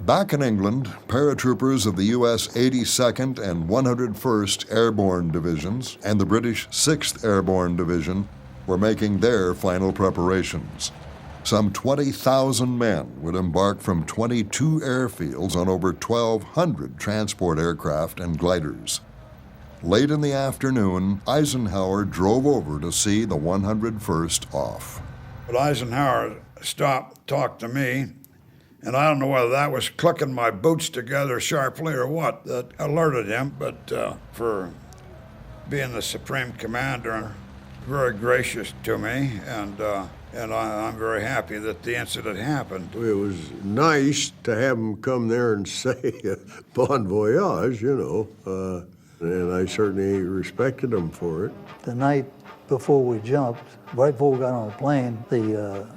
Back in England, paratroopers of the U.S. 82nd and 101st Airborne Divisions and the British 6th Airborne Division were making their final preparations. Some 20,000 men would embark from 22 airfields on over 1,200 transport aircraft and gliders. Late in the afternoon, Eisenhower drove over to see the 101st off. But Eisenhower stopped, talked to me, and I don't know whether that was clicking my boots together sharply or what that alerted him, but for being the Supreme Commander, very gracious to me, and I'm very happy that the incident happened. It was nice to have him come there and say, bon voyage, you know, and I certainly respected him for it. The night before we jumped, right before we got on the plane, the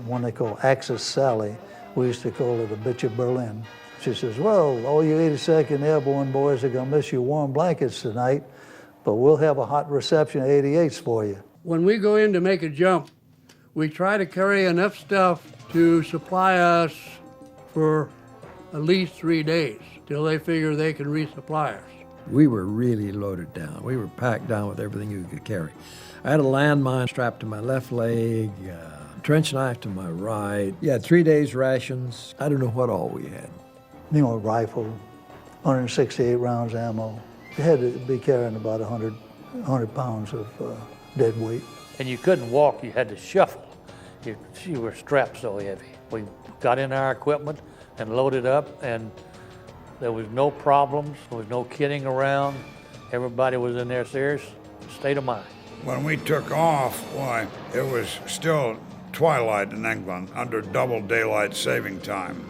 one they call Axis Sally, we used to call it a bitch of Berlin. She says, well, all you 82nd Airborne boys are gonna miss your warm blankets tonight, but we'll have a hot reception at 88s for you. When we go in to make a jump, we try to carry enough stuff to supply us for at least 3 days, till they figure they can resupply us. We were really loaded down. We were packed down with everything you could carry. I had a landmine strapped to my left leg, a trench knife to my right. You had 3 days rations. I don't know what all we had. You know, a rifle, 168 rounds ammo. You had to be carrying about 100 pounds of dead weight. And you couldn't walk, you had to shuffle. You were strapped so heavy. We got in our equipment and loaded up, and there was no problems, there was no kidding around. Everybody was in their serious state of mind. When we took off, why, it was still twilight in England, under double daylight saving time,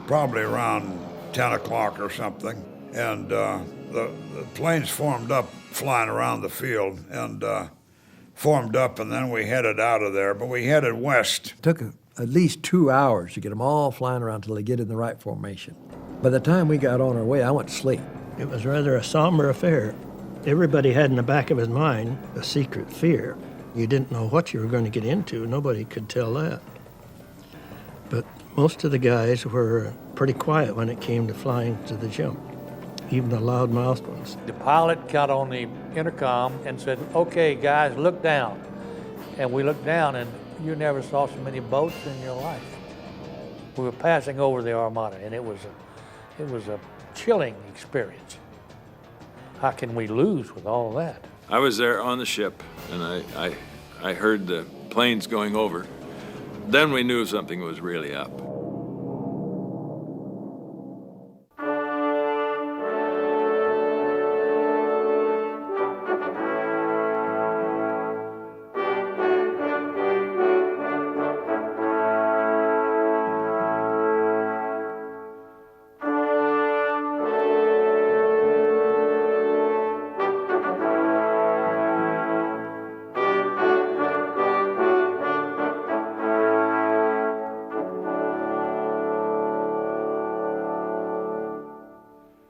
probably around 10 o'clock or something. And the planes formed up, flying around the field, and formed up, and then we headed out of there, but we headed west. It took at least 2 hours to get them all flying around till they get in the right formation. By the time we got on our way, I went to sleep. It was rather a somber affair. Everybody had in the back of his mind a secret fear. You didn't know what you were going to get into. Nobody could tell that. But most of the guys were pretty quiet when it came to flying to the jump, even the loud-mouthed ones. The pilot got on the intercom and said, okay, guys, look down. And we looked down, and you never saw so many boats in your life. We were passing over the Armada, and it was a chilling experience. How can we lose with all of that? I was there on the ship, and I heard the planes going over. Then we knew something was really up.